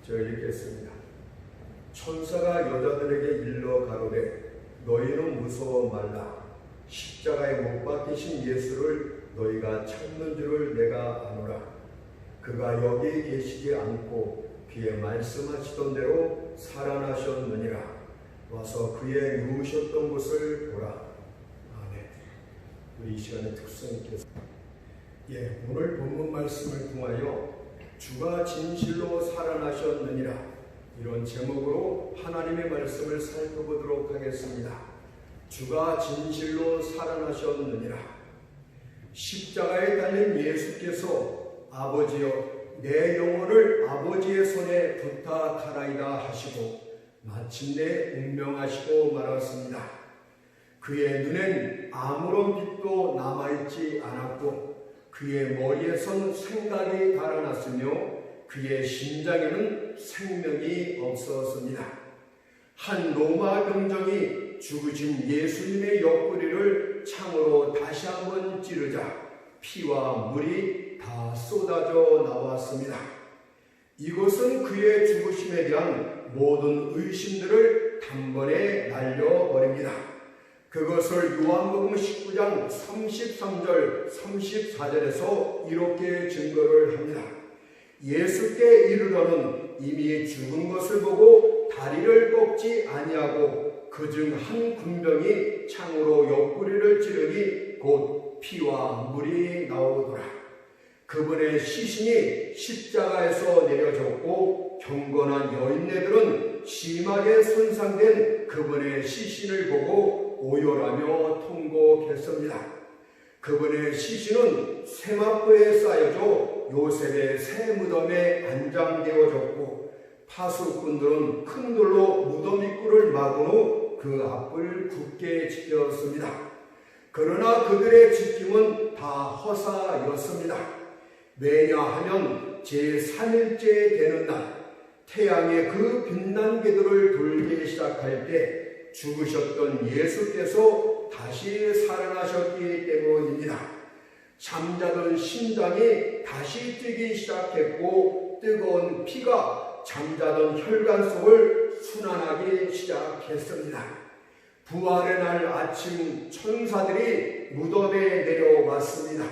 제가 읽겠습니다. 천사가 여자들에게 일러 가로되 너희는 무서워 말라. 십자가에 못 박히신 예수를 너희가 찾는 줄을 내가 아노라. 그가 여기 계시지 않고 그의 말씀하시던 대로 살아나셨느니라. 와서 그의 누우셨던 곳을 보라. 아멘. 우리 이 시간에 특성 있게 오늘 본문 말씀을 통하여 주가 진실로 살아나셨느니라, 이런 제목으로 하나님의 말씀을 살펴보도록 하겠습니다. 주가 진실로 살아나셨느니라. 십자가에 달린 예수께서 아버지여 내 영혼을 아버지의 손에 부탁하라이다 하시고 마침내 운명하시고 말았습니다. 그의 눈엔 아무런 빛도 남아있지 않았고 그의 머리에선 생각이 달아났으며 그의 심장에는 생명이 없었습니다. 한 로마 병정이 죽으신 예수님의 옆구리를 창으로 다시 한번 찌르자 피와 물이 다 쏟아져 나왔습니다. 이것은 그의 죽으심에 대한 모든 의심들을 단번에 날려버립니다. 그것을 요한복음 19장 33절 34절에서 이렇게 증거를 합니다. 예수께 이르러는 이미 죽은 것을 보고 다리를 꺾지 아니하고 그중 한 군병이 창으로 옆구리를 찌르니 곧 피와 물이 나오더라. 그분의 시신이 십자가에서 내려졌고 경건한 여인네들은 심하게 손상된 그분의 시신을 보고 오열하며 통곡했습니다. 그분의 시신은 세마포에 쌓여져 요셉의 새 무덤에 안장되어졌고 파수꾼들은 큰 돌로 무덤 입구를 막은 후 그 앞을 굳게 지켰습니다. 그러나 그들의 지킴은 다 허사였습니다. 왜냐하면 제3일째 되는 날 태양의 그 빛난 궤도를 돌기 시작할 때 죽으셨던 예수께서 다시 살아나셨기 때문입니다. 잠자던 심장이 다시 뛰기 시작했고 뜨거운 피가 잠자던 혈관 속을 순환하기 시작했습니다. 부활의 날 아침 천사들이 무덤에 내려왔습니다.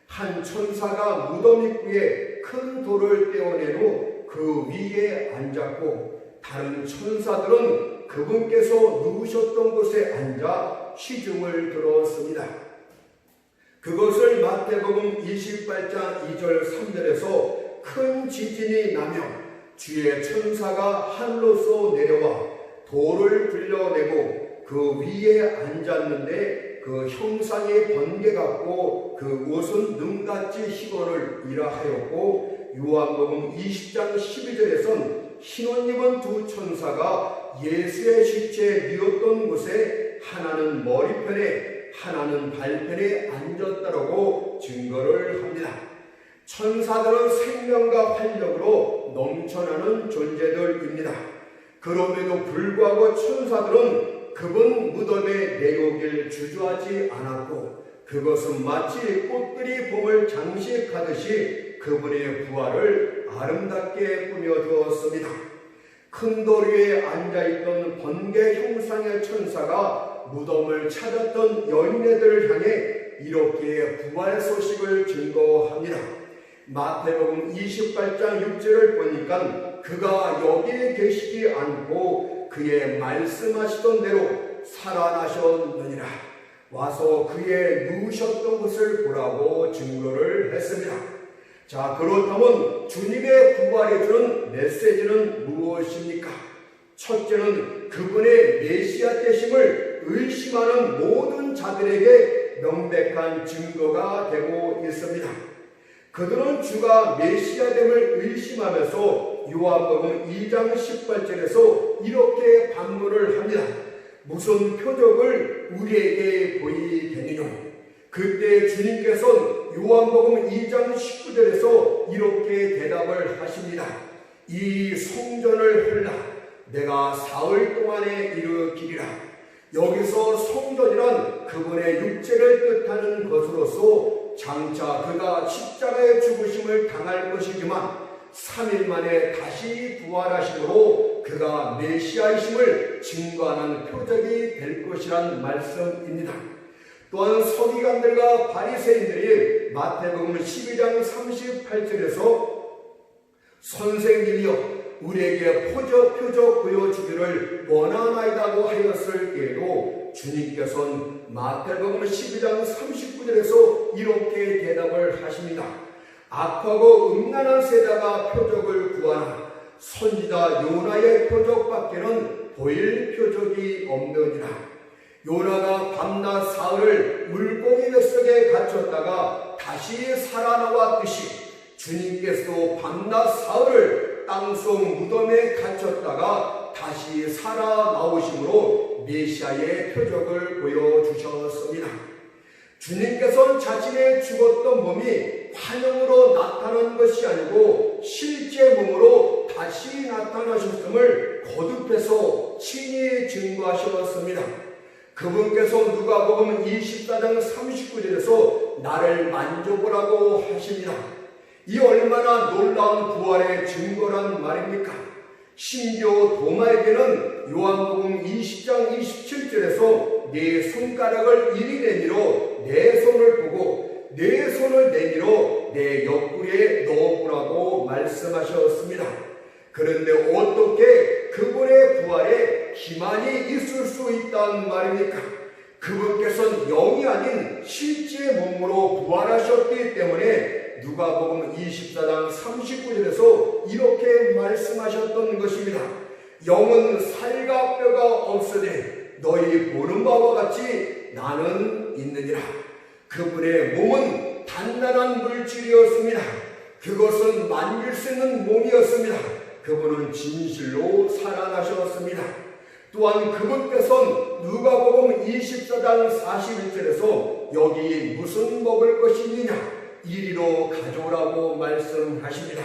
한 천사가 무덤 입구에 큰 돌을 떼어낸 후 그 위에 앉았고 다른 천사들은 그분께서 누우셨던 곳에 앉아 시중을 들었습니다. 그것을 마태복음 28장 2절 3절에서 큰 지진이 나며 주의 천사가 하늘로서 내려와 돌을 굴려내고 그 위에 앉았는데 그 형상이 번개 같고 그 옷은 눈같이 희건을 이라하였고 요한복음 20장 12절에선 흰옷 입은 두 천사가 예수의 시체 뉘었던 곳에 하나는 머리편에 하나는 발편에 앉았다라고 증거를 합니다. 천사들은 생명과 활력으로 넘쳐나는 존재들입니다. 그럼에도 불구하고 천사들은 그분 무덤에 내오길 주저하지 않았고 그것은 마치 꽃들이 봄을 장식하듯이 그분의 부활을 아름답게 꾸며주었습니다. 큰 돌 위에 앉아있던 번개 형상의 천사가 무덤을 찾았던 여인네들을 향해 이렇게 부활 소식을 증거합니다. 마태복음 28장 6절을 보니까 그가 여기에 계시지 않고 그의 말씀하시던 대로 살아나셨느니라. 와서 그의 누우셨던 곳을 보라고 증거를 했습니다. 자, 그렇다면 주님의 부활에 주는 메시지는 무엇입니까? 첫째는 그분의 메시아 되심을 의심하는 모든 자들에게 명백한 증거가 되고 있습니다. 그들은 주가 메시아됨을 의심하면서 요한복음 2장 18절에서 이렇게 반문을 합니다. 무슨 표적을 우리에게 보이겠느냐? 그때 주님께서는 요한복음 2장 19절에서 이렇게 대답을 하십니다. 이 성전을 헐라 내가 사흘 동안에 일으키리라. 여기서 성전이란 그분의 육체를 뜻하는 것으로서 장차 그가 십자가의 죽으심을 당할 것이지만 3일 만에 다시 부활하심으로 그가 메시아이심을 증거하는 표적이 될 것이란 말씀입니다. 또한 서기관들과 바리새인들이 마태복음 12장 38절에서 선생님이여 우리에게 표적 보여주기를 원하나이다고 하였을 때에도 주님께서는 마태복음 12장 39절에서 이렇게 대답을 하십니다. 악하고 음란한 세자가 표적을 구하나 선지자 요나의 표적밖에는 보일 표적이 없느니라. 요나가 밤낮 사흘을 물고기 뱃속에 갇혔다가 다시 살아나왔듯이 주님께서도 밤낮 사흘을 땅속 무덤에 갇혔다가 다시 살아나오심으로 메시아의 표적을 보여주셨습니다. 주님께서는 자신의 죽었던 몸이 환영으로 나타난 것이 아니고 실제 몸으로 다시 나타나셨음을 거듭해서 친히 증거하셨습니다. 그분께서 누가복음 24장 39절에서 나를 만져보라고 하십니다. 이 얼마나 놀라운 부활의 증거란 말입니까? 심지어 도마에게는 요한복음 20장 27절에서 내 손가락을 이리 내밀어 내 손을 보고 내 손을 내밀어 내 옆구리에 넣어보라고 말씀하셨습니다. 그런데 어떻게 그분의 부활에 기만이 있을 수 있다는 말입니까? 그분께서는 영이 아닌 실제 몸으로 부활하셨기 때문에 누가복음 24장 39절에서 이렇게 말씀하셨던 것입니다. 영은 살과 뼈가 없으되 너희 보는 바와 같이 나는 있느니라. 그분의 몸은 단단한 물질이었습니다. 그것은 만질 수 있는 몸이었습니다. 그분은 진실로 살아나셨습니다. 또한 그분께서는 누가복음 24장 41절에서 여기 무슨 먹을 것이 있느냐 이리로 가져오라고 말씀하십니다.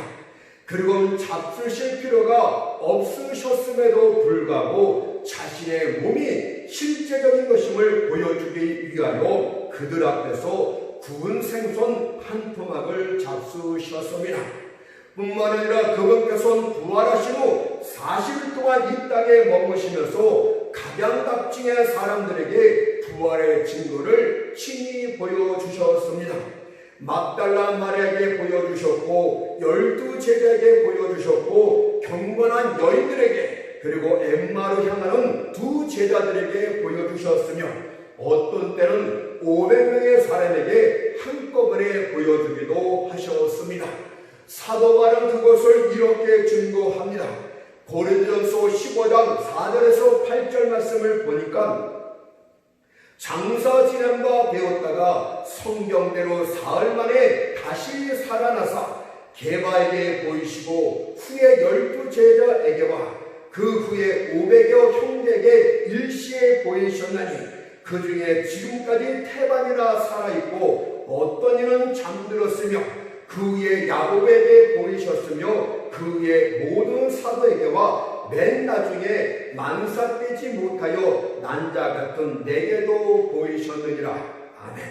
그리고 잡수실 필요가 없으셨음에도 불구하고 자신의 몸이 실제적인 것임을 보여주기 위하여 그들 앞에서 구운 생선 한 토막을 잡수셨습니다. 뿐만 아니라 그분께서는 부활하신 후 40일 동안 이 땅에 머무시면서 각양각층의 사람들에게 부활의 증거를 친히 보여주셨습니다. 막달라 마리아에게 보여주셨고 12 제자에게 보여주셨고 경건한 여인들에게 그리고 엠마로 향하는 2 제자들에게 보여주셨으며 어떤 때는 500명의 사람에게 한꺼번에 보여주기도 하셨습니다. 사도 바울은 그것을 이렇게 증거합니다. 고린도전서 15장 4절에서 8절 말씀을 보니까 장사 지낸 바 되었다가 성경대로 사흘 만에 다시 살아나사 게바에게 보이시고 후에 12 제자에게와 그 후에 500여 형제에게 일시에 보이셨나니 그 중에 지금까지 태반이나 살아있고 어떤 이는 잠들었으며 그 후에 야곱에게 보이셨으며 그 후에 모든 사도에게와 맨 나중에 만삭되지 못하여 난자 같은 내게도 보이셨느니라. 아멘.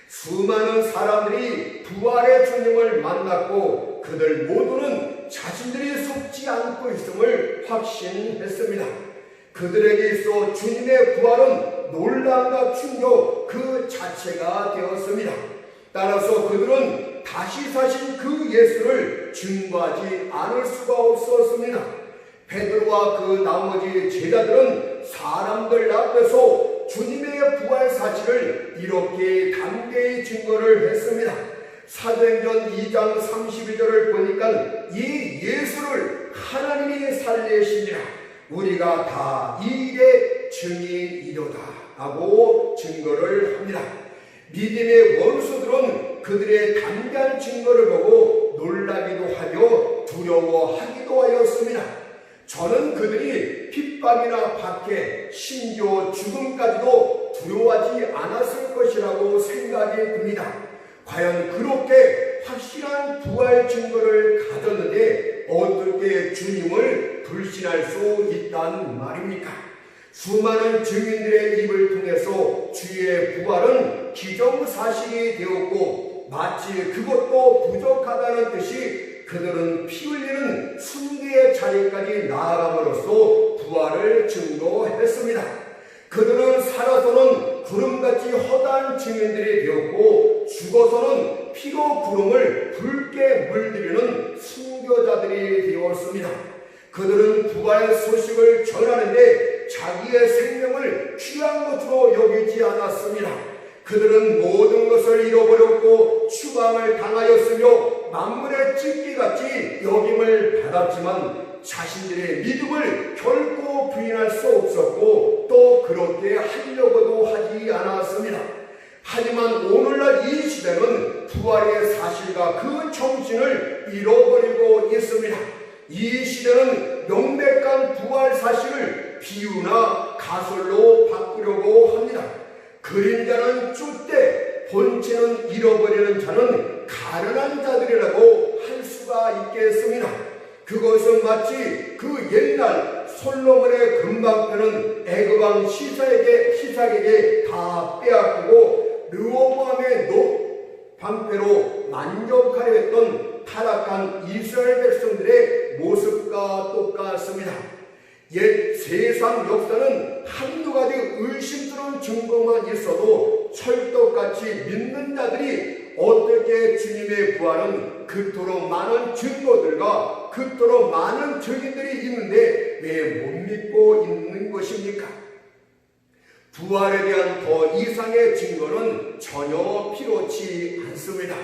수많은 사람들이 부활의 주님을 만났고 그들 모두는 자신들이 속지 않고 있음을 확신했습니다. 그들에게 있어 주님의 부활은 놀라움과 충격 그 자체가 되었습니다. 따라서 그들은 다시 사신 그 예수를 증거하지 않을 수가 없었습니다. 베드로와 그 나머지 제자들은 사람들 앞에서 주님의 부활 사실을 이렇게 담대히 증거를 했습니다. 사도행전 2장 32절을 보니까 이 예수를 하나님이 살리시니라 우리가 다 이 일의 증인이로다 하고 증거를 합니다. 믿음의 원수들은 그들의 담대한 증거를 보고 놀라기도 하며 두려워하기도 하였습니다. 저는 그들이 핍박이나 박해, 심지어 죽음까지도 두려워하지 않았을 것이라고 생각이 듭니다. 과연 그렇게 확실한 부활 증거를 가졌는데 어떻게 주님을 불신할 수 있다는 말입니까? 수많은 증인들의 입을 통해서 주의 부활은 기정사실이 되었고 마치 그것도 부족하다는 뜻이 그들은 피 흘리는 순교의 자리까지 나아감으로써 부활을 증거했습니다. 그들은 살아서는 구름같이 허다한 증인들이 되었고 죽어서는 피로 구름을 붉게 물들이는 순교자들이 되었습니다. 그들은 부활 소식을 전하는데 자기의 생명을 귀한 것으로 여기지 않았습니다. 그들은 모든 것을 잃어버렸고 추방을 당하였으며 만물의 찢기같이 여김을 받았지만 자신들의 믿음을 결코 부인할 수 없었고 또 그렇게 하려고도 하지 않았습니다. 하지만 오늘날 이 시대는 부활의 사실과 그 정신을 잃어버리고 있습니다. 이 시대는 명백한 부활 사실을 비유나 가설로 바꾸려고 합니다. 그림자는 쫓되 본체는 잃어버리는 자는 가련한 자들이라고 할 수가 있겠습니다. 그것은 마치 그 옛날 솔로몬의 금방패는 애굽왕 시삭에게 다 빼앗기고 르호보암의 방패로 만족하려 했던 타락한 이스라엘 백성들의 모습과 똑같습니다. 옛 세상 역사는 한두 가지 의심스러운 증거만 있어도 철떡같이 믿는 자들이 어떻게 주님의 부활은 그토록 많은 증거들과 그토록 많은 증인들이 있는데 왜 못 믿고 있는 것입니까? 부활에 대한 더 이상의 증거는 전혀 필요치 않습니다.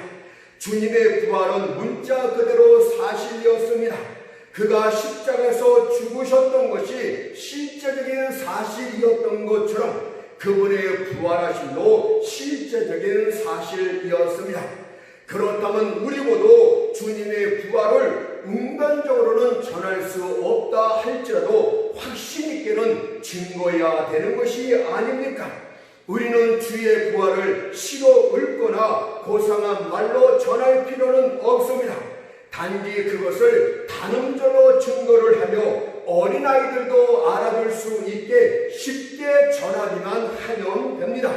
주님의 부활은 문자 그대로 사실이었습니다. 그가 십자가에서 죽으셨던 것이 실제적인 사실이었던 것처럼 그분의 부활하심도 실제적인 사실이었습니다. 그렇다면 우리 모두 주님의 부활을 인간적으로는 전할 수 없다 할지라도 확신 있게는 증거해야 되는 것이 아닙니까? 우리는 주의 부활을 시로 읊거나 고상한 말로 전할 필요는 없습니다. 단지 그것을 단음절로 증거를 하며 어린아이들도 알아들 수 있게 쉽게 전하기만 하면 됩니다.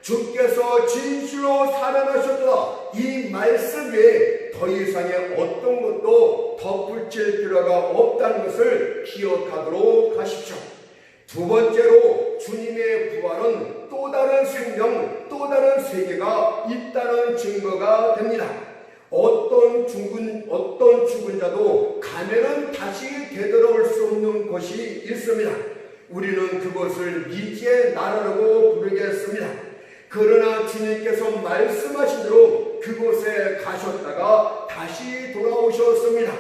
주께서 진실로 살아나셨다. 이 말씀 외에 더 이상의 어떤 것도 덧붙일 필요가 없다는 것을 기억하도록 하십시오. 두 번째로 주님의 부활은 또 다른 생명, 또 다른 세계가 있다는 증거가 됩니다. 어떤 죽은 자도 가면은 다시 되돌아올 수 없는 곳이 있습니다. 우리는 그것을 미지의 나라라고 부르겠습니다. 그러나 주님께서 말씀하신 대로 그곳에 가셨다가 다시 돌아오셨습니다.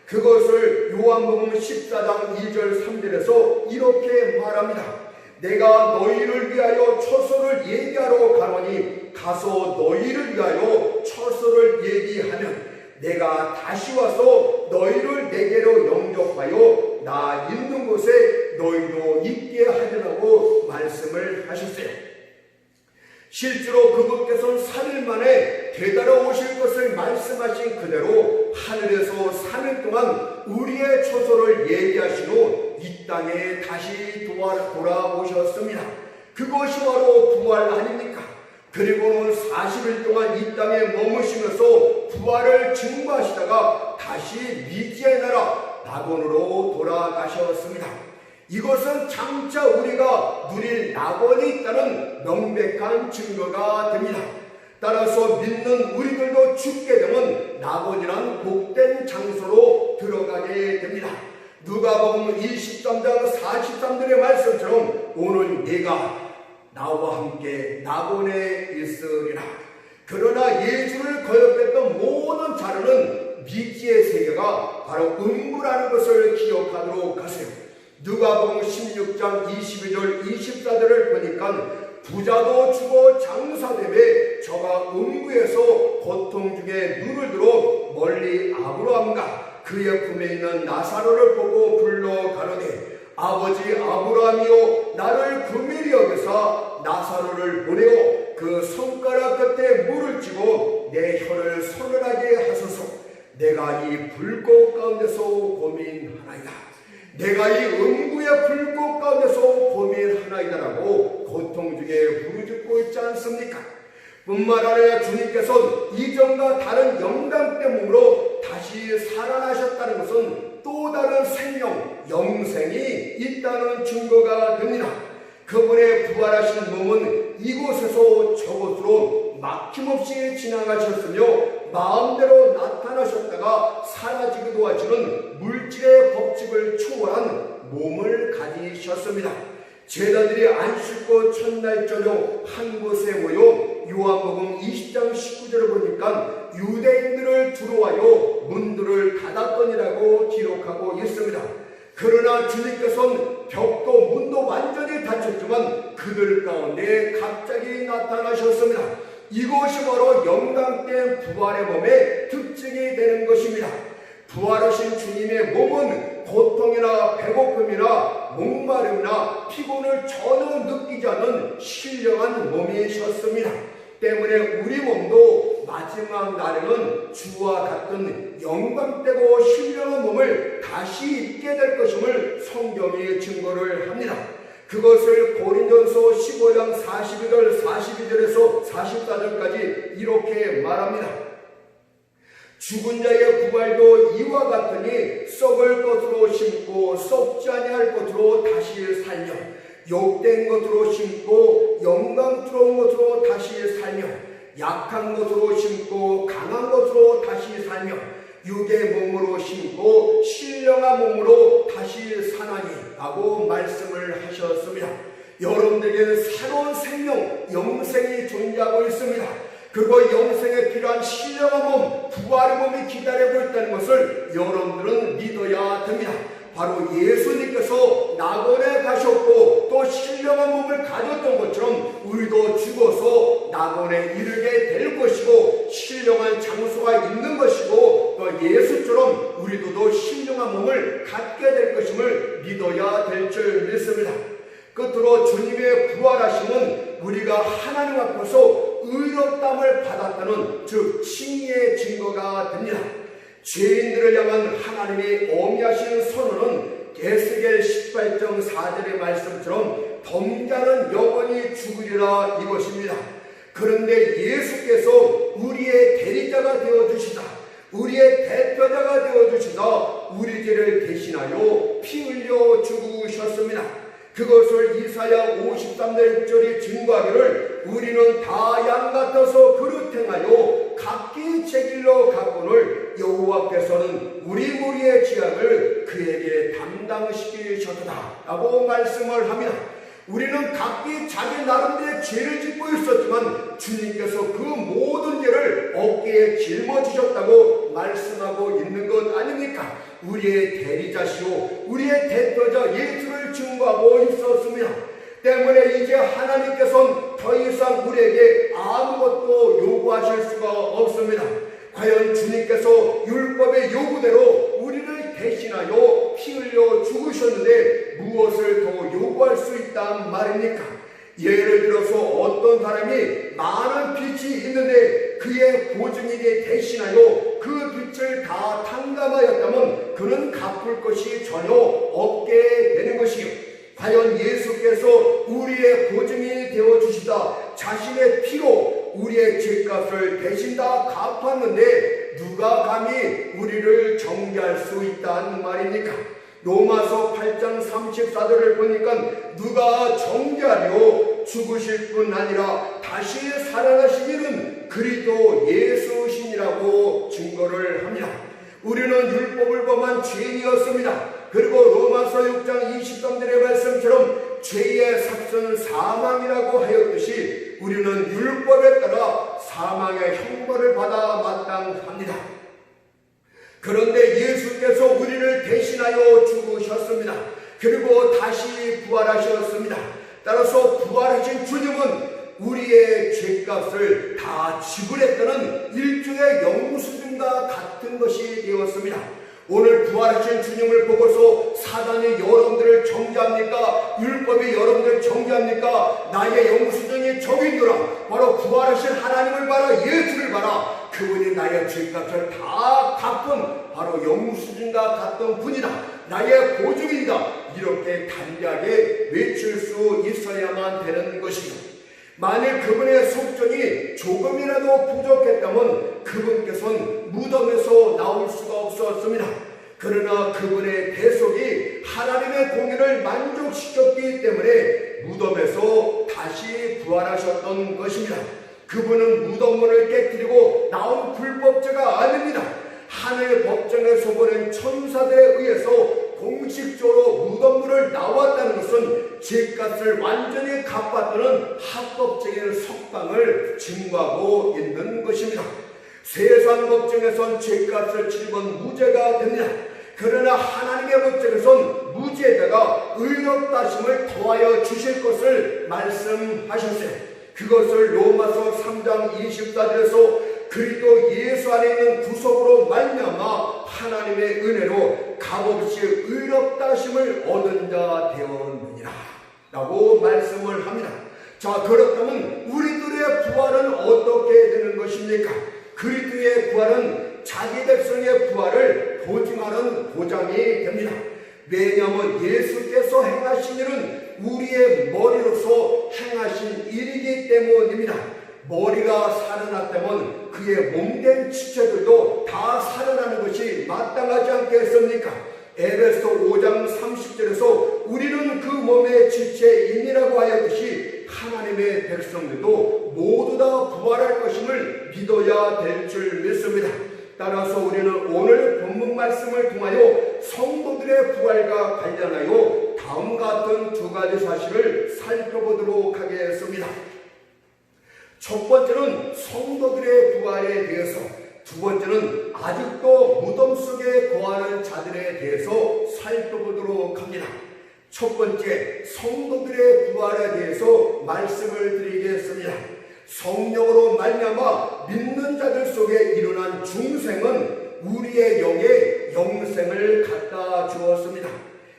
그것을 요한복음 14장 2절 3절에서 이렇게 말합니다. 내가 너희를 위하여 처소를 얘기하러 가노니 가서 너희를 위하여 처소를 얘기하면 내가 다시 와서 너희를 내게로 영접하여 나 있는 곳에 너희도 있게 하리라고 말씀을 하셨어요. 실제로 그분께서는 3일 만에 되돌아오실 것을 말씀하신 그대로 하늘에서 3일 동안 우리의 처소를 예비하신 후 이 땅에 다시 돌아오셨습니다. 그것이 바로 부활 아닙니까? 그리고는 40일 동안 이 땅에 머무시면서 부활을 증거하시다가 다시 미지의 나라 낙원으로 돌아가셨습니다. 이것은 장차 우리가 누릴 낙원이 있다는 명백한 증거가 됩니다. 따라서 믿는 우리들도 죽게 되면 낙원이란 복된 장소로 들어가게 됩니다. 누가복음 23장 43절의 말씀처럼 오늘 네가 나와 함께 낙원에 있으리라. 그러나 예수를 거역했던 모든 자료는 미지의 세계가 바로 음부라는 것을 기억하도록 하세요. 누가복음 16장 22절 24절을 보니까 부자도 죽어 장사되매 저가 음부에서 고통 중에 눈을 들어 멀리 아브라함과 그의 품에 있는 나사로를 보고 불러 가로되 아버지 아브라함이여 나를 긍휼히 여기사 나사로를 보내어 그 손가락 끝에 물을 쥐고 내 혀를 서늘하게 하소서. 내가 이 불꽃 가운데서 고민하나이다. 내가 이 음부의 불꽃 가운데서 고민하나이다라고 고통 중에 부르짖고 있지 않습니까? 뿐만 아니라 주님께서는 이전과 다른 영광 때문으로 다시 다시 살아나셨다는 것은 또 다른 생명, 영생이 있다는 증거가 됩니다. 그분의 부활하신 몸은 이곳에서 저곳으로 막힘없이 지나가셨으며 마음대로 나타나셨다가 사라지기도 하시는 물질의 법칙을 초월한 몸을 가지셨습니다. 제자들이 안식구 첫날 저녁 한 곳에 모여 요한복음 20장 19절을 보니까 유대인들을 두루하여 문들을 닫았더니라고 기록하고 있습니다. 그러나 주님께서는 벽도 문도 완전히 닫혔지만 그들 가운데 갑자기 나타나셨습니다. 이것이 바로 영광된 부활의 몸의 특징이 되는 것입니다. 부활하신 주님의 몸은 고통이나 배고픔이나 목마름이나 피곤을 전혀 느끼지 않는 신령한 몸이셨습니다. 때문에 우리 몸도 마지막 날에는 주와 같은 영광되고 신령한 몸을 다시 입게 될 것임을 성경이 증거를 합니다. 그것을 고린도전서 15장 42절에서 44절까지 이렇게 말합니다. 죽은 자의 부활도 이와 같으니 썩을 것으로 심고 썩지 아니할 것으로 다시 살며 욕된 것으로 심고 영광스러운 것으로 다시 살며 약한 것으로 심고 강한 것으로 다시 살며 육의 몸으로 심고 신령한 몸으로 다시 사나니 라고 말씀을 하셨습니다. 여러분들에게는 새로운 생명, 영생이 존재하고 있습니다. 그리고 영생에 필요한 신령한 몸, 부활의 몸이 기다리고 있다는 것을 여러분들은 믿어야 됩니다. 바로 예수님께서 낙원에 가셨고 또 신령한 몸을 가졌던 것처럼 우리도 죽어서 낙원에 이르게 될 것이고 신령한 장소가 있는 것이고 또 예수처럼 우리도 신령한 몸을 갖게 될 것임을 믿어야 될 줄 믿습니다. 끝으로 주님의 부활하심은 우리가 하나님 앞에서 의롭다함을 받았다는 즉 칭의의 증거가 됩니다. 죄인들을 향한 하나님의 어미하신 선언은 에스겔 18장 4절의 말씀처럼 범자는 영원히 죽으리라 이것입니다. 그런데 예수께서 우리의 대리자가 되어주시다, 우리의 대표자가 되어주시다 우리 죄를 대신하여 피 흘려 죽으셨습니다. 그것을 이사야 53절 6절이 증거하기를 우리는 다 양 같아서 그릇 행하여 각기 제 길로 갔거늘 여호와께서는 우리 무리의 죄악을 그에게 담당시키셨다 라고 말씀을 합니다. 우리는 각기 자기 나름대로 죄를 짓고 있었지만 주님께서 그 모든 죄를 어깨에 짊어지셨다고 말씀하고 있는 것 아닙니까? 우리의 대리자시오 우리의 대표자 예수를 증거하고 있었습니다. 때문에 이제 하나님께서는 더 이상 우리에게 아무것도 요구하실 수가 없습니다. 과연 주님께서 율법의 요구대로 우리를 대신하여 피 흘려 죽으셨는데 무엇을 더 요구할 수 있단 말입니까? 예를 들어서 어떤 사람이 많은 빚이 있는데 그의 보증인이 대신하여 그 빚을 다 탕감하였다면 그는 갚을 것이 전혀 없게 되는 것이요. 과연 예수께서 우리의 보증인이 되어주시다 자신의 피로 우리의 죄값을 대신 다 갚았는데 누가 감히 우리를 정죄할 수 있다는 말입니까? 로마서 8장 34절을 보니까 누가 정죄하려 죽으실 뿐 아니라 다시 살아나시기는 그리스도 예수시니라고 증거를 합니다. 우리는 율법을 범한 죄인이었습니다. 그리고 로마서 6장 23절의 말씀처럼 죄의 삭선은 사망이라고 하였듯이 우리는 율법에 따라 사망의 형벌을 받아 마땅합니다. 그런데 예수께서 우리를 대신하여 죽으셨습니다. 그리고 다시 부활하셨습니다. 따라서 부활하신 주님은 우리의 죄값을 다 지불했다는 일종의 영수증과 같은 것이 되었습니다. 오늘 부활하신 주님을 보고서 사단이 여러분들을 정죄합니까? 율법이 여러분들을 정죄합니까? 나의 영수증이 저기더라. 바로 부활하신 하나님을 봐라, 예수를 봐라. 그분이 나의 죄값을 다 갚은 바로 영수증과 같은 분이다. 나의 보증이다. 이렇게 담대하게 외칠 수 있어야만 되는 것이죠. 만일 그분의 속전이 조금이라도 부족했다면 그분께서는 무덤에서 나올 수가 없었습니다. 그러나 그분의 대속이 하나님의 공의를 만족시켰기 때문에 무덤에서 다시 부활하셨던 것입니다. 그분은 무덤문을 깨뜨리고 나온 불법자가 아닙니다. 하늘 법정에서 보낸 천사들에 의해서 공식적으로 무덤문을 나왔다는 것은 죄값을 완전히 갚았다는 합법적인 석방을 증거하고 있는 것입니다. 세상 법정에선 죄값을 치르면 무죄가 됩니다. 그러나 하나님의 법정에선 무죄자가 의롭다심을 더하여 주실 것을 말씀하셨어요. 그것을 로마서 3장 24절에서 그리스도 예수 안에 있는 구속으로 말미암아 하나님의 은혜로 값없이 의롭다심을 얻은 자 되었느니라 라고 말씀을 합니다. 자, 그렇다면 우리들의 부활은 어떻게 되는 것입니까? 그리스도의 부활은 자기 백성의 부활을 보증하는 보장이 됩니다. 왜냐하면 예수께서 행하신 일은 우리의 머리로서 행하신 일이기 때문입니다. 머리가 살아났다면 그의 몸된 지체들도 다 살아나는 것이 마땅하지 않겠습니까? 에베소 5장 30절에서 우리는 그 몸의 지체인이라고 하였듯이 하나님의 백성들도 모두 다 부활할 것임을 믿어야 될 줄 믿습니다. 따라서 우리는 오늘 본문 말씀을 통하여 성도들의 부활과 관련하여 다음과 같은 두 가지 사실을 살펴보도록 하겠습니다. 첫 번째는 성도들의 부활에 대해서, 두 번째는 아직도 무덤 속에 거하는 자들에 대해서 살펴보도록 합니다. 첫 번째, 성도들의 부활에 대해서 말씀을 드리겠습니다. 성령으로 말미암아 믿는 자들 속에 일어난 중생은 우리의 영에 영생을 갖다 주었습니다.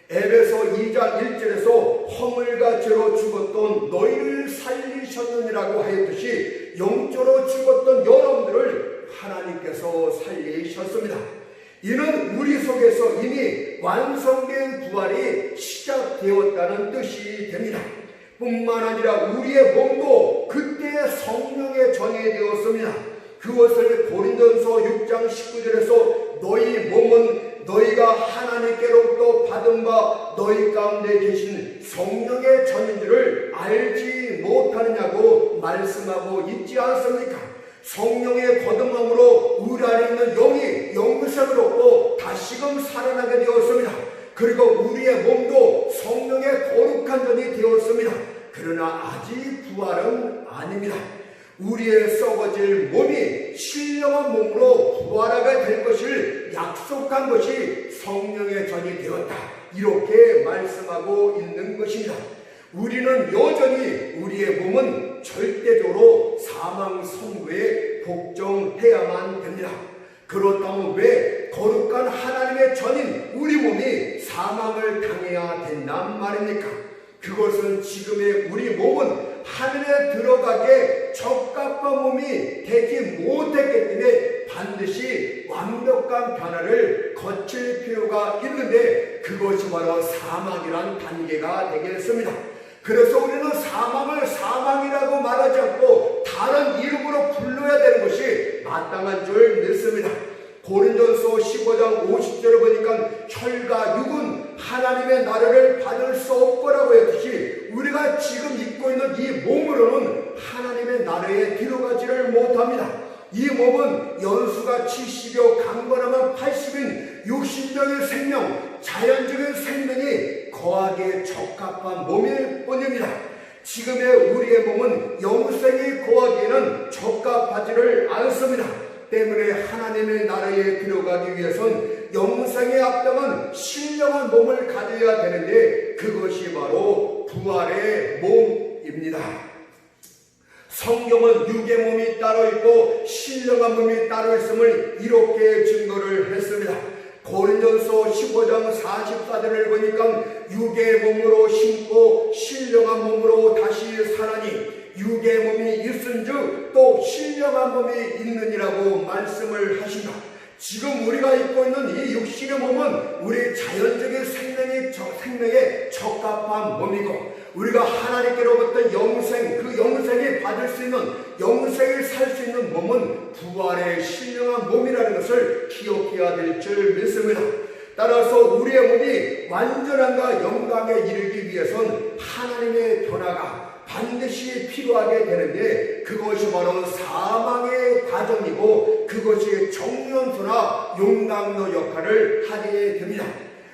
에베소 2장 1절에서 허물과 죄로 죽었던 너희를 살리셨느니라고 하였듯이 영적으로 죽었던 여러분들을 하나님께서 살리셨습니다. 이는 우리 속에서 이미 완성된 부활이 시작되었다는 뜻이 됩니다. 뿐만 아니라 우리의 몸도 그때 성령의 전이 되었습니다. 그것을 고린도전서 6장 19절에서 너희 몸은 너희가 하나님께로부터 받은 바 너희 가운데 계신 성령의 전인 줄을 알지 못하느냐고 말씀하고 있지 않습니까? 성령의 거듭남으로 우리 안에 있는 영이 영생을 얻고 다시금 살아나게 되었습니다. 그리고 우리의 몸도 성령의 거룩한 전이 되었습니다. 그러나 아직 부활은 아닙니다. 우리의 썩어질 몸이 신령한 몸으로 부활하게 될 것을 약속한 것이 성령의 전이 되었다, 이렇게 말씀하고 있는 것입니다. 우리는 여전히 우리의 몸은 절대적으로 사망 선고에 복종해야만 됩니다. 그렇다면 왜 거룩한 하나님의 전인 우리 몸이 사망을 당해야 된단 말입니까? 그것은 지금의 우리 몸은 하늘에 들어가게 적합한 몸이 되지 못했기 때문에 반드시 완벽한 변화를 거칠 필요가 있는데 그것이 바로 사망이란 단계가 되겠습니다. 그래서 우리는 사망을 사망이라고 말하지 않고 다른 이름으로 불러야 되는 것이 마땅한 줄 믿습니다. 고린도전서 15장 50절을 보니까 혈과 육은 하나님의 나라를 받을 수 없거라고 했듯이 우리가 지금 입고 있는 이 몸으로는 하나님의 나라에 들어가지를 못합니다. 이 몸은 연수가 70여 강건하면 80인 육신적인 생명, 자연적인 생명이 거하기에 적합한 몸일 뿐입니다. 지금의 우리의 몸은 영생이 거하기에는 적합하지를 않습니다. 때문에 하나님의 나라에 들어가기 위해선 영생에 합당한 신령한 몸을 가져야 되는데 그것이 바로 부활의 몸입니다. 성경은 육의 몸이 따로 있고 신령한 몸이 따로 있음을 이렇게 증거를 했습니다. 고린도전서 15장 44절을 보니까 육의 몸으로 심고 신령한 몸으로 다시 사나니 육의 몸이 있은즉 또 신령한 몸이 있느니라고 말씀을 하신다. 지금 우리가 입고 있는 이 육신의 몸은 우리 자연적인 생명에 적합한 몸이고, 우리가 하나님께로부터 영생, 그 영생이 받을 수 있는, 영생을 살 수 있는 몸은 부활의 신령한 몸이라는 것을 기억해야 될 줄 믿습니다. 따라서 우리의 몸이 완전함과 영광에 이르기 위해선 하나님의 변화가 반드시 필요하게 되는데, 그것이 바로 사망의 과정이고 그것이 정령수나 용광로 역할을 하게 됩니다.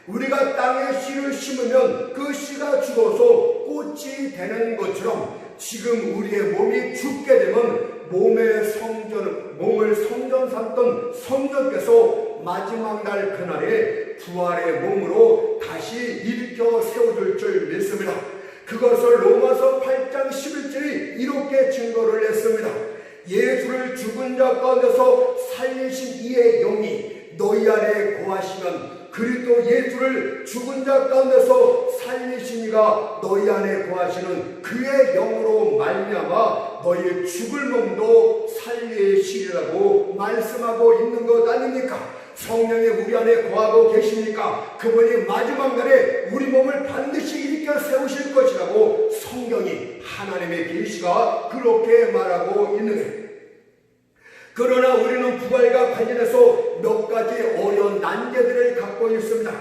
우리가 땅에 씨를 심으면 그 씨가 죽어서 꽃이 되는 것처럼, 지금 우리의 몸이 죽게 되면 몸을 성전 삼던 성령께서 마지막 날 그날에 부활의 몸으로 다시 일으켜 세워줄 줄 믿습니다. 그것을 로마서 8장 11절이 이렇게 증거를 했습니다. 예수를 죽은 자 가운데서 살리신 이의 영이 너희 안에 거하시면, 그리스도 예수를 죽은 자 가운데서 살리신 이가 너희 안에 거하시는 그의 영으로 말미암아 너희의 죽을 몸도 살리시리라고 말씀하고 있는 것 아닙니까? 성령이 우리 안에 거하고 계십니까? 그분이 마지막 날에 우리 몸을 반드시 일으켜 세우실 것이라고 성경이, 하나님의 계시가 그렇게 말하고 있는 거예요. 그러나 우리는 부활과 관련해서 몇 가지 어려운 난제들을 갖고 있습니다.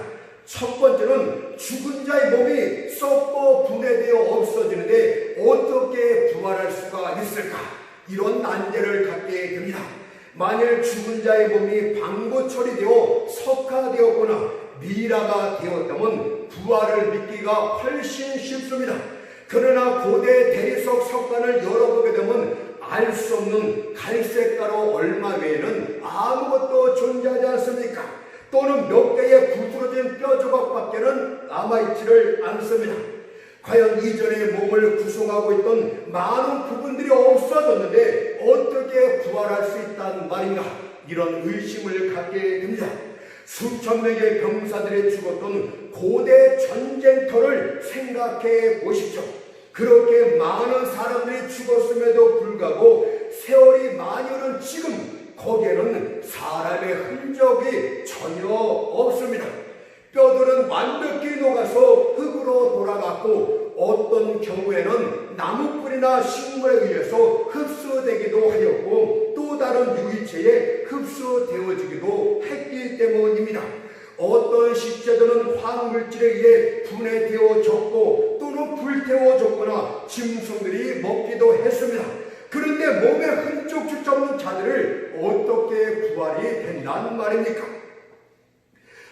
첫 번째는 죽은 자의 몸이 썩고 분해되어 없어지는데 어떻게 부활할 수가 있을까? 이런 난제를 갖게 됩니다. 만일 죽은 자의 몸이 방부 처리되어 석화되었거나 미라가 되었다면 부활을 믿기가 훨씬 쉽습니다. 그러나 고대 대리석 석관을 열어보게 되면 알 수 없는 갈색 가루 얼마 외에는 아무것도 존재하지 않습니까? 또는 몇 개의 부스러진 뼈 조각밖에는 남아있지를 않습니다. 과연 이전에 몸을 구성하고 있던 많은 부분들이 없어졌는데 어떻게 부활할 수 있다는 말인가? 이런 의심을 갖게 됩니다. 수천 명의 병사들이 죽었던 고대 전쟁터를 생각해 보십시오. 그렇게 많은 사람들이 죽었음에도 불구하고 세월이 많이 흐른 지금 거기에는 사람의 흔적이 전혀 없습니다. 뼈들은 완벽히 녹아서 흙으로 돌아갔고, 어떤 경우에는 나무뿌리나 식물에 의해서 흡수되기도 하였고, 또 다른 유기체에 흡수되어지기도 했기 때문입니다. 어떤 식재들은 화학물질에 의해 분해되어졌고 또는 불태워졌거나 짐승들이 먹기도 했습니다. 그런데 몸에 흔적조차 없는 자들을 어떻게 부활이 된다는 말입니까?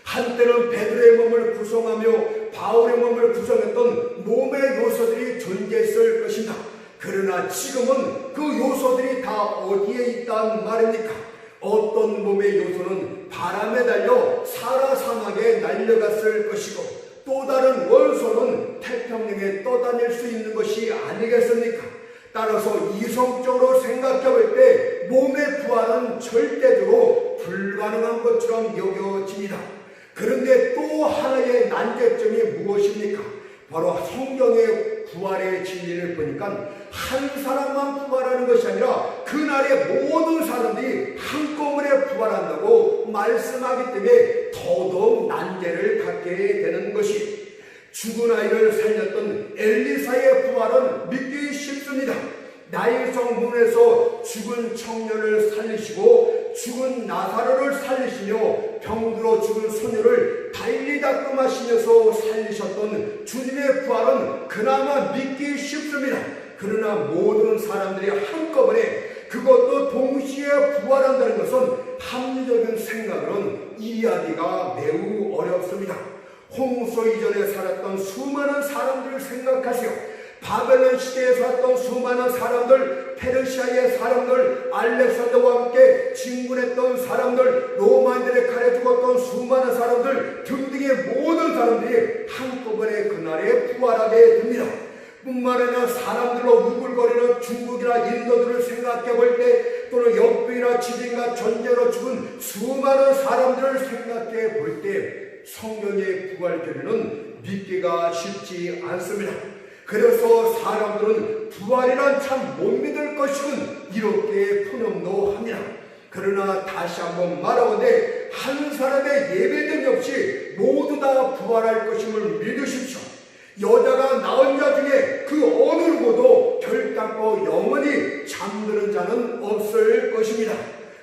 한때는 베드로의 몸을 구성하며 바울의 몸을 구성했던 몸의 요소들이 존재했을 것입니다. 그러나 지금은 그 요소들이 다 어디에 있단 말입니까? 어떤 몸의 요소는 바람에 달려 사라 사막에 날려갔을 것이고, 또 다른 원소는 태평양에 떠다닐 수 있는 것이 아니겠습니까? 따라서 이성적으로 생각해 볼 때 몸의 부활은 절대적으로 불가능한 것처럼 여겨집니다. 그런데 또 하나의 난제점이 무엇입니까? 바로 성경의 부활의 진리를 보니까 한 사람만 부활하는 것이 아니라 그날의 모든 사람들이 한꺼번에 부활한다고 말씀하기 때문에 더더욱 난제를 갖게 되는 것이, 죽은 아이를 살렸던 엘리사의 부활은 믿기 쉽습니다. 나일성 문에서 죽은 청년을 살리시고 죽은 나사로를 살리시며 병들어 죽은 소녀를 달리 닦음하시면서 살리셨던 주님의 부활은 그나마 믿기 쉽습니다. 그러나 모든 사람들이 한꺼번에 그것도 동시에 부활한다는 것은 합리적인 생각으로는 이해하기가 매우 어렵습니다. 홍수 이전에 살았던 수많은 사람들을 생각하세요. 바벨론 시대에 살았던 수많은 사람들, 페르시아의 사람들, 알렉산더와 함께 진군했던 사람들, 로마인들의 칼에 죽었던 수많은 사람들 등등의 모든 사람들이 한꺼번에 그날에 부활하게 됩니다. 뿐만 아니라 사람들로 우글거리는 중국이나 인도들을 생각해 볼 때, 또는 역병이나 지진과 전쟁으로 죽은 수많은 사람들을 생각해 볼 때 성경의 부활 교리는 믿기가 쉽지 않습니다. 그래서 사람들은 부활이란 참 못 믿을 것이군 이렇게 푸념도 합니다. 그러나 다시 한번 말하건대 한 사람의 예배됨 없이 모두 다 부활할 것임을 믿으십시오. 여자가 낳은 자 중에 그 어느 누구도 결단코 영원히 잠드는 자는 없을 것입니다.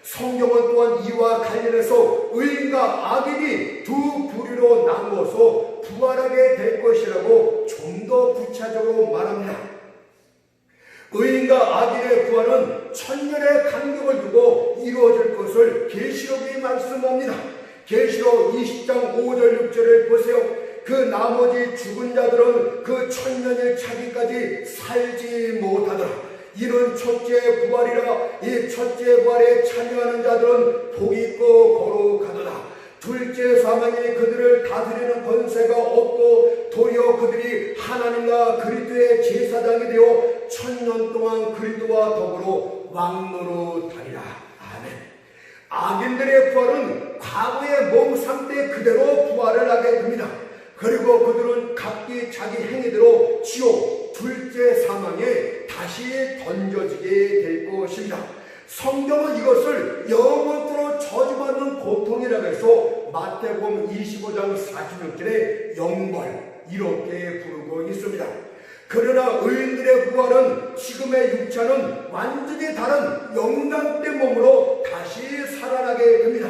성경은 또한 이와 관련해서 의인과 악인이 두 부류로 나누어서 부활하게 될 것이라고 좀 더 구체적으로 말합니다. 의인과 악인의 부활은 천년의 간격을 두고 이루어질 것을 계시록이 말씀합니다. 계시록 20장 5절 6절을 보세요. 그 나머지 죽은 자들은 그 천년일 차기까지 살지 못하더라. 이는 첫째 부활이라. 이 첫째 부활에 참여하는 자들은 복 있고 거룩하도다. 둘째 사망이 그들을 다스리는 권세가 없고 도리어 그들이 하나님과 그리스도의 제사장이 되어 천년 동안 그리스도와 더불어 왕노릇하리라. 아멘. 악인들의 부활은 과거의 몸 상태 그대로 부활을 하게 됩니다. 그리고 그들은 각기 자기 행위대로 지옥 둘째 사망에 다시 던져지게 될 것입니다. 성경은 이것을 영원토록 저주받는 고통이라고 해서 마태복음 25장 46절에 영벌 이렇게 부르고 있습니다. 그러나 의인들의 부활은 지금의 육체는 완전히 다른 영광된 몸으로 다시 살아나게 됩니다.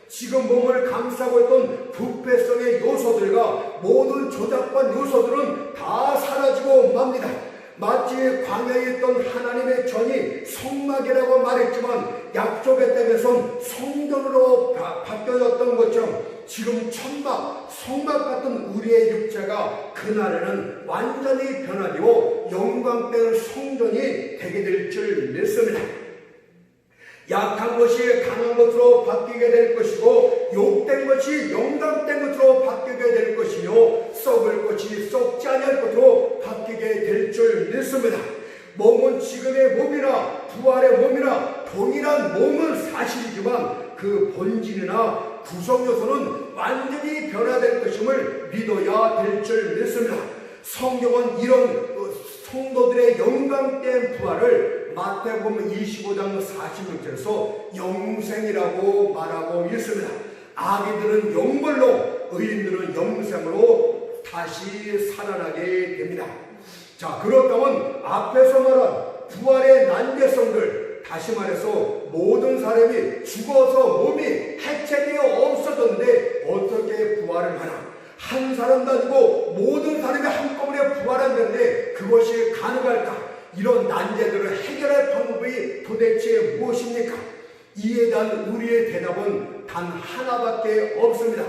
지금 몸을 감싸고 있던 부패성의 요소들과 모든 조작반 요소들은 다 사라지고 맙니다. 마치 광야에 있던 하나님의 전이 성막이라고 말했지만 약속의 땅에선 성전으로 바뀌어졌던 것처럼 지금 천막, 성막 같은 우리의 육체가 그날에는 완전히 변화되어 영광된 성전이 되게 될 줄 믿습니다. 약한 것이 강한 것으로 바뀌게 될 것이고 욕된 것이 영광된 것으로 바뀌게 될 것이며 썩을 것이 썩지 않을 것으로 바뀌게 될 줄 믿습니다. 몸은 지금의 몸이나 부활의 몸이나 동일한 몸은 사실이지만 그 본질이나 구성 요소는 완전히 변화될 것임을 믿어야 될 줄 믿습니다. 성경은 이런 성도들의 영광된 부활을 마태복음 25장 46절에서 영생이라고 말하고 있습니다. 악인들은 영벌로, 의인들은 영생으로 다시 살아나게 됩니다. 자, 그렇다면 앞에서 말한 부활의 난제성들, 다시 말해서 모든 사람이 죽어서 몸이 해체되어 없어졌는데 어떻게 부활을 하나? 한 사람도 아니고 모든 사람이 한꺼번에 부활한다는데 그것이 가능할까? 이런 난제들을 해결할 방법이 도대체 무엇입니까? 이에 대한 우리의 대답은 단 하나밖에 없습니다.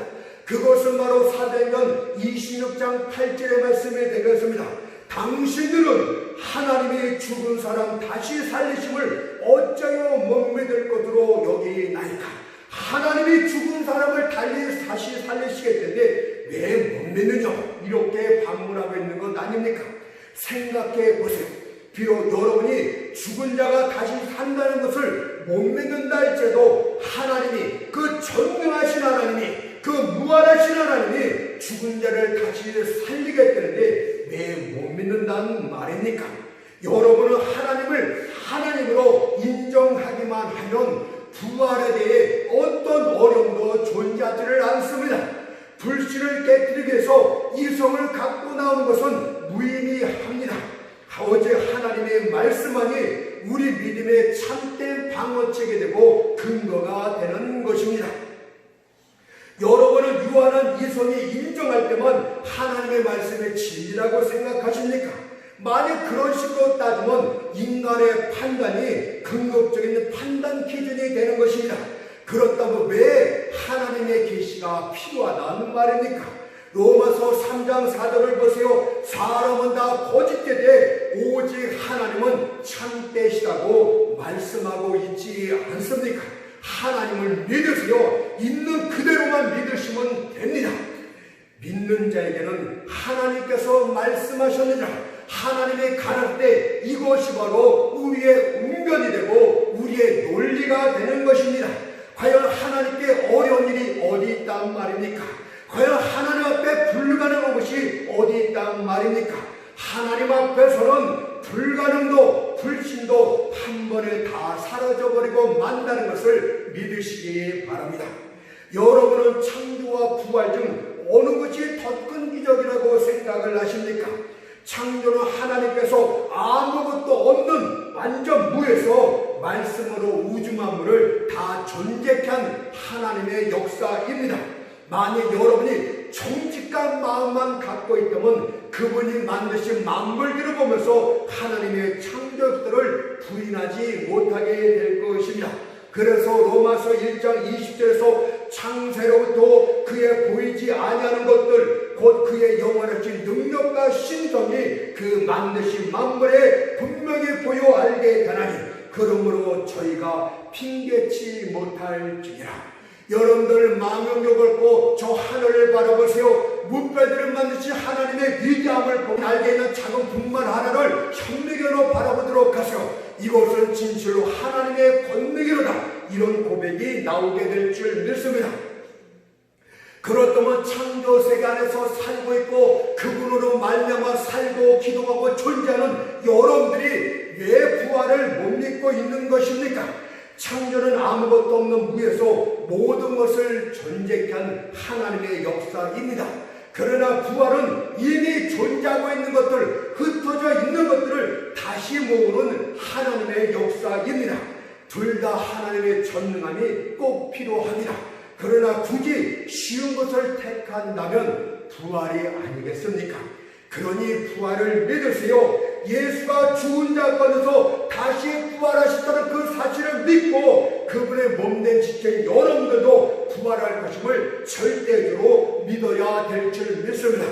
그것은 바로 사도행전 26장 8절의 말씀이 되겠습니다. 당신들은 하나님이 죽은 사람 다시 살리심을 어찌하여 못 믿을 것으로 여기나이까? 하나님이 죽은 사람을 다시 살리시겠는데 왜 못 믿느냐? 이렇게 반문하고 있는 것 아닙니까? 생각해 보세요. 비록 여러분이 죽은 자가 다시 산다는 것을 못 믿는다 할지라도 하나님이, 그 전능하신 하나님이, 그 무한하신 하나님이 죽은 자를 다시 살리겠다는데 왜 못 믿는다는 말입니까? 여러분은 하나님을 하나님으로 인정하기만 하면 부활에 대해 어떤 어려움도 존재하지를 않습니다. 불씨를 깨뜨리기 위해서 이성을 갖고 나오는 것은 무의미합니다. 어제 하나님의 말씀만이 우리 믿음의 참된 방어책이 되고 근거가 되는 것입니다. 여러분은 유한한 이성이 인정할 때만 하나님의 말씀의 진리라고 생각하십니까? 만약 그런 식으로 따지면 인간의 판단이 궁극적인 판단 기준이 되는 것입니다. 그렇다면 왜 하나님의 계시가 필요하다는 말입니까? 로마서 3장 4절을 보세요. 사람은 다 거짓되되 오직 하나님은 참되시다고 말씀하고 있지 않습니까? 하나님을 믿으세요. 있는 그대로만 믿으시면 됩니다. 믿는 자에게는 하나님께서 말씀하셨느니라. 하나님이 가를 때 이것이 바로 우리의 운변이 되고 우리의 논리가 되는 것입니다. 과연 하나님께 어려운 일이 어디 있단 말입니까? 과연 하나님 앞에 불가능한 것이 어디 있단 말입니까? 하나님 앞에서는 불가능도 불신도 한 번에 다 사라져버리고 만다는 것을 것을 믿으시기 바랍니다. 여러분은 창조와 부활 중 어느 것이 더 큰 기적이라고 생각을 하십니까? 창조는 하나님께서 아무것도 없는 완전 무에서 말씀으로 우주 만물을 다 존재케 한 하나님의 역사입니다. 만약 여러분이 정직한 마음만 갖고 있다면 그분이 만드신 만물들을 보면서 하나님의 창조들을 부인하지 못하게 될 것입니다. 그래서 로마서 1장 20절에서 창세로부터 그의 보이지 아니하는 것들 곧 그의 영원하신 능력과 신성이 그 만드신 만물에 분명히 보여 알게 되나니 그러므로 저희가 핑계치 못할지니라. 여러분들 망령을 걸고 저 하늘을 바라보세요. 무뼈들을 만드신 하나님의 위대함을 보고 날개 있는 작은 분만 하나를 현미경으로 바라보도록 하세요. 이것은 진실로 하나님의 권능이로다. 이런 고백이 나오게 될 줄 믿습니다. 그렇다면 창조 세계 안에서 살고 있고 그분으로 말미암아 살고 기도하고 존재하는 여러분들이 왜 부활을 못 믿고 있는 것입니까? 창조는 아무것도 없는 무에서 모든 것을 존재케 한 하나님의 역사입니다. 그러나 부활은 이미 존재하고 있는 것들, 흩어져 있는 것들을 다시 모으는 하나님의 역사입니다. 둘 다 하나님의 전능함이 꼭 필요합니다. 그러나 굳이 쉬운 것을 택한다면 부활이 아니겠습니까? 그러니 부활을 믿으세요. 예수가 죽은 자 가운데서 다시 부활하셨다는 그 사실을 믿고 그분의 몸된 지체인 여러분들도 부활할 것임을 절대적으로 믿어야 될 줄 믿습니다.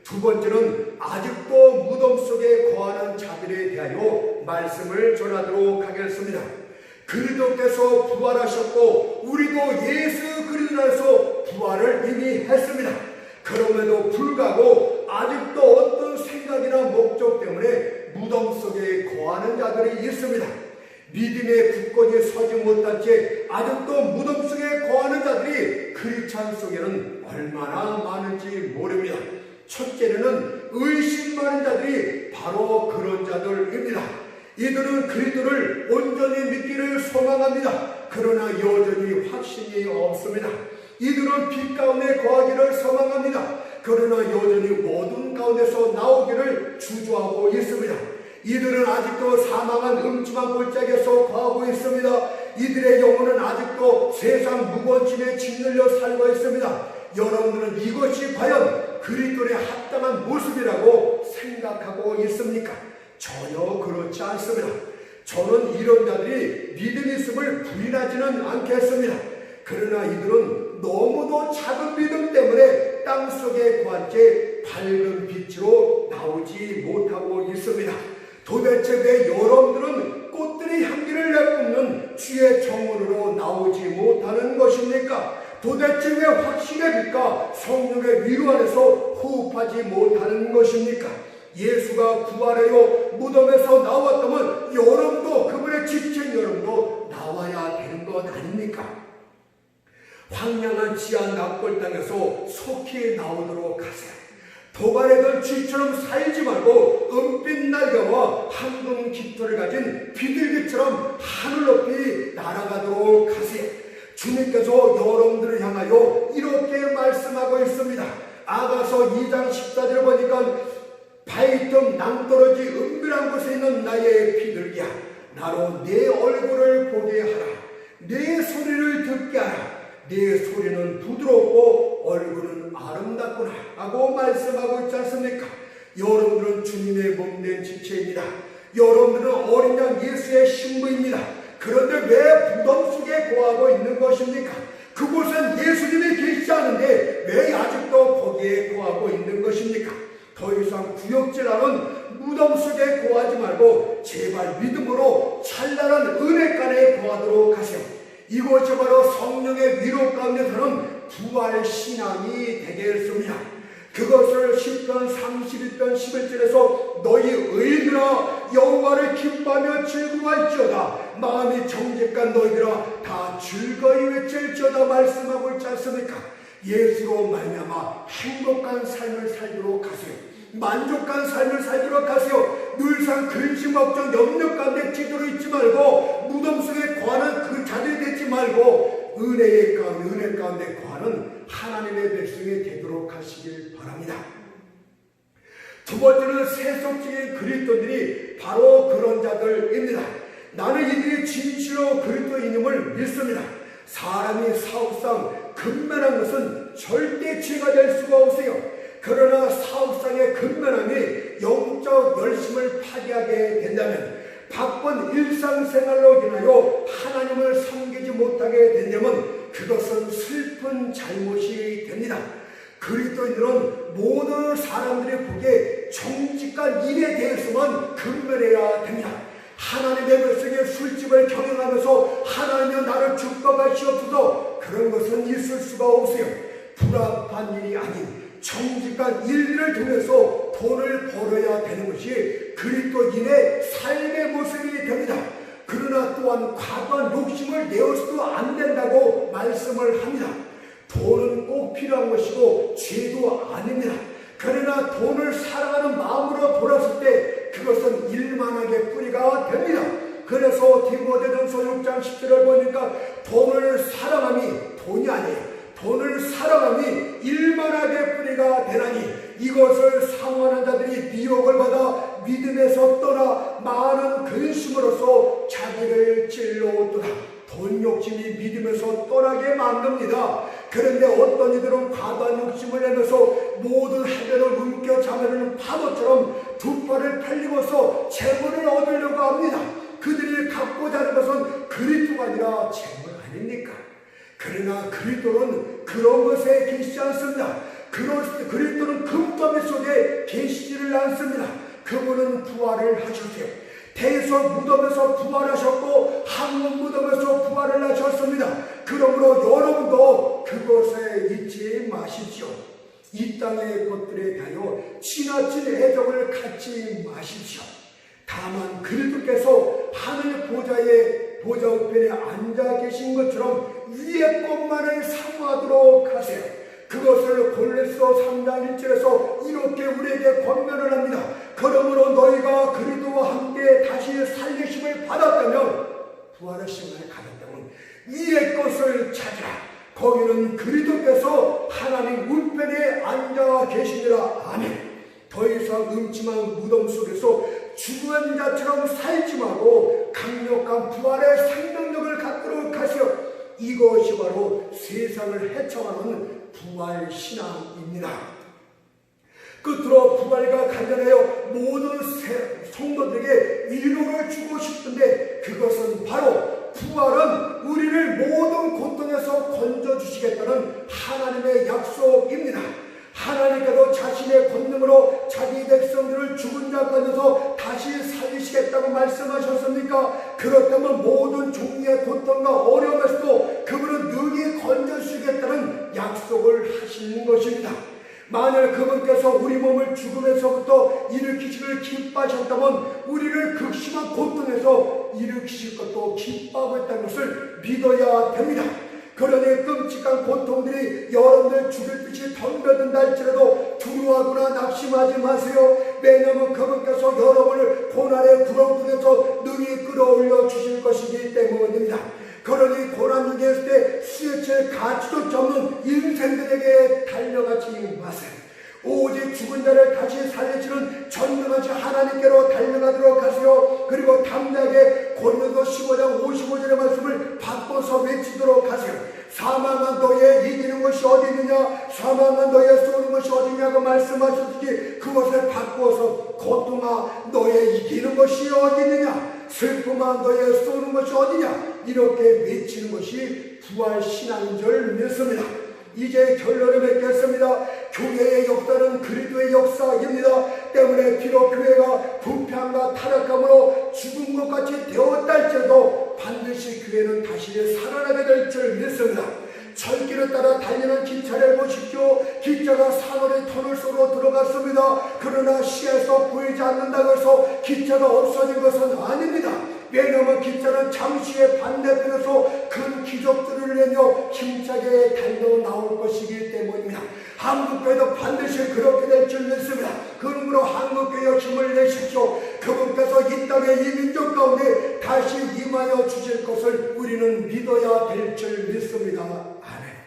두 번째는 아직도 무덤 속에 거하는 자들에 대하여 말씀을 전하도록 하겠습니다. 그리스도께서 부활하셨고 우리도 예수 그리스도 안에서 부활을 이미 했습니다. 그럼에도 불구하고 아직도 어떤 생각이나 목적 때문에 무덤 속에 거하는 자들이 있습니다. 믿음의 굳건히 서지 못한 채 아직도 무덤 속에 거하는 자들이 크리스찬 속에는 얼마나 많은지 모릅니다. 첫째는 의심 많은 자들이 바로 그런 자들입니다. 이들은 그리스도를 온전히 믿기를 소망합니다. 그러나 여전히 확신이 없습니다. 이들은 빛 가운데 거하기를 소망합니다. 그러나 여전히 어둠 가운데서 나오기를 주저하고 있습니다. 이들은 아직도 사망한 음침한 골짜기에서 거하고 있습니다. 이들의 영혼은 아직도 세상 무거운 짐에 짓눌려 살고 있습니다. 여러분들은 이것이 과연 그리스도의 합당한 모습이라고 생각하고 있습니까? 전혀 그렇지 않습니다. 저는 이런 자들이 믿음이 있음을 부인하지는 않겠습니다. 그러나 이들은 너무도 작은 믿음 때문에 땅속에 거한 채 밝은 빛으로 나오지 못하고 있습니다. 도대체 왜 여러분들은 꽃들이 향기를 내뿜는 주의 정원으로 나오지 못하는 것입니까? 도대체 왜 확신의 빛과 성령의 위로 안에서 호흡하지 못하는 것입니까? 예수가 부활하여 무덤에서 나왔다면 여러분도 그분의 지친 여러분도 나와야 되는 것 아닙니까? 황량한 지하 납골 땅에서 속히 나오도록 하세요. 도발에던 쥐처럼 살지 말고 은빛 날개와 황금 깃털을 가진 비둘기처럼 하늘 높이 날아가도록 하세요. 주님께서 여러분들을 향하여 이렇게 말씀하고 있습니다. 아가서 2장 14절을 보니까 바위틈 낭떠러지 은밀한 곳에 있는 나의 비둘기야, 나로 내 얼굴을 보게 하라. 내 소리를 듣게 하라. 내 소리는 부드럽고 얼굴은 아름답구나 하고 말씀하고 있지 않습니까? 여러분들은 주님의 몸된 지체입니다. 여러분들은 어린 양 예수의 신부입니다. 그런데 왜 무덤 속에 거하고 있는 것입니까? 그곳은 예수님이 계시지 않은데 왜 아직도 거기에 거하고 있는 것입니까? 더 이상 구역질하는 무덤 속에 거하지 말고 제발 믿음으로 찬란한 은혜간에 거하도록 하세요. 이것이 바로 성령의 위로 가운데 서는 부활 신앙이 되겠습니다. 그것을 시편 31편 11절에서 너희 의인들아 여호와를 기뻐하며 즐거워할지어다, 마음이 정직한 너희들아 다 즐거이 외칠지어다 말씀하고 있지 않습니까? 예수로 말미암아 행복한 삶을 살도록 하세요. 만족한 삶을 살도록 하세요. 늘상 근심 걱정 염려 가운데 찌들어 있지 말고 무덤 속에 거하는 그 자들이 되지 말고 은혜 가운데 거하는 하나님의 백성이 되도록 하시길 바랍니다. 두 번째는 세속적인 그리스도인들이 바로 그런 자들입니다. 나는 이들이 진실로 그리스도인임을 믿습니다. 사람이 사업상 근면한 것은 절대 죄가 될 수가 없어요. 그러나 사업상의 근면함이 영적 열심을 파괴하게 된다면, 바쁜 일상생활로 인하여 하나님을 섬기지 못하게 된다면 그것은 슬픈 잘못이 됩니다. 그리스도인들은 모든 사람들이 보기에 정직한 일에 대해서만 근면해야 됩니다. 하나님의 백성의 술집을 경영하면서 하나님여 나를 축복하시옵소서, 그런 것은 있을 수가 없어요. 불합한 일이 아닌 정직한 일을 통해서 돈을 벌어야 되는 것이 그리스도인의 삶의 모습이 됩니다. 그러나 또한 과도한 욕심을 내어서도 안 된다고 말씀을 합니다. 돈은 꼭 필요한 것이고 죄도 아닙니다. 그러나 돈을 사랑하는 마음으로 돌았을 때 그것은 일만하게 뿌리가 됩니다. 그래서 디모데전서 6장 10절을 보니까 돈을 사랑함이 돈이 아니에요. 돈을 사랑함이 일만하게 뿌리가 되나니 이것을 사모하는 자들이 미혹을 받아 믿음에서 떠나 많은 근심으로써 자기를 찔러오더라. 돈 욕심이 믿음에서 떠나게 만듭니다. 그런데 어떤 이들은 과도한 욕심을 내면서 모든 하늘을 움켜잡으려는 파도처럼 두 팔을 펼리고서 재물을 얻으려고 합니다. 그들이 갖고자 하는 것은 그리스도가 아니라 재물 아닙니까? 그러나 그리스도는 그런 것에 계시지 않습니다. 그리스도는 금더미 속에 계시지를 않습니다. 그분은 부활을 하셨어요. 대속 무덤에서 부활하셨고 한문 무덤에서 부활을 하셨습니다. 그러므로 여러분도 그것에 잊지 마십시오. 이 땅의 것들에 대하여 지나친 애정을 갖지 마십시오. 다만 그리스도께서 하늘 보좌 우편에 앉아 계신 것처럼 위의 것만을 사모하도록 하세요. 그것을 골로새 3장 1절에서 이렇게 우리에게 권면을 합니다. 그러므로 너희가 그리스도와 함께 다시 살리심을 받았다면, 부활하심을 가졌다면 위의 것을 찾으라. 거기는 그리스도께서 하나님 우편에 앉아 계시니라. 아멘. 더 이상 음침한 무덤 속에서 죽은 자처럼 살지 말고 강력한 부활의 생명력을 갖도록 하시오. 이것이 바로 세상을 헤쳐가는 부활 신앙입니다. 끝으로 부활과 관련하여 모든 성도들에게 위로를 주고 싶은데, 그것은 바로 부활은 우리를 모든 고통에서 건져주시겠다는 하나님의 약속입니다. 하나님께서 자신의 권능으로 자기 백성들을 죽은 자 가운데서 다시 살리시겠다고 말씀하셨습니까? 그렇다면 모든 종류의 고통과 어려움에서도 그분은 능히 건져주시겠다는 약속을 하시는 것입니다. 만일 그분께서 우리 몸을 죽음에서부터 일으키시기를 기뻐하셨다면 우리를 극심한 고통에서 일으키실 것도 기뻐하고 있다는 것을 믿어야 됩니다. 그러니 끔찍한 고통들이 여러분들 죽일 듯이 덤벼든다 할지라도 두려워하거나 낙심하지 마세요. 왜냐하면 그분께서 여러분을 고난의 구렁텅이에서 능히 끌어올려 주실 것이기 때문입니다. 그러니 고난 중에 있을 때 스칠 가치조차 없는 인생들에게 달려가지 마세요. 오직 죽은 자를 다시 살리시는 전능하신 하나님께로 달려가도록 하세요. 그리고 담대하게 고린도서 15장 55절의 말씀을 바꿔서 외치도록 하세요. 사망한 너에 이기는 것이 어디 있느냐, 사망한 너에 쏘는 것이 어디 있냐고 말씀하셨듯이 그것을 바꾸어서 고통아 너에 이기는 것이 어디 있느냐, 슬픔아 너에 쏘는 것이 어디냐, 이렇게 외치는 것이 부활 신앙인 줄 믿습니다. 이제 결론을 맺겠습니다. 교회의 역사는 그리스도의 역사입니다. 때문에 비록 교회가 부패함과 타락함으로 죽은 것 같이 되었다 할지라도 반드시 교회는 다시 살아나게 될 줄 믿습니다. 철길을 따라 달리는 기차를 보십시오. 기차가 산호의 터널 속으로 들어갔습니다. 그러나 시야에서 보이지 않는다고 해서 기차가 없어진 것은 아닙니다. 왜냐하면 기차는 잠시의 반대편에서 큰 기적들을 내며 힘차게 달려 나올 것이기 때문입니다. 한국교회도 반드시 그렇게 될 줄 믿습니다. 그러므로 한국교회에 힘을 내십시오. 그분께서 이 땅의 이 민족 가운데 다시 임하여 주실 것을 우리 우리는 믿어야 될 줄 믿습니다. 아멘.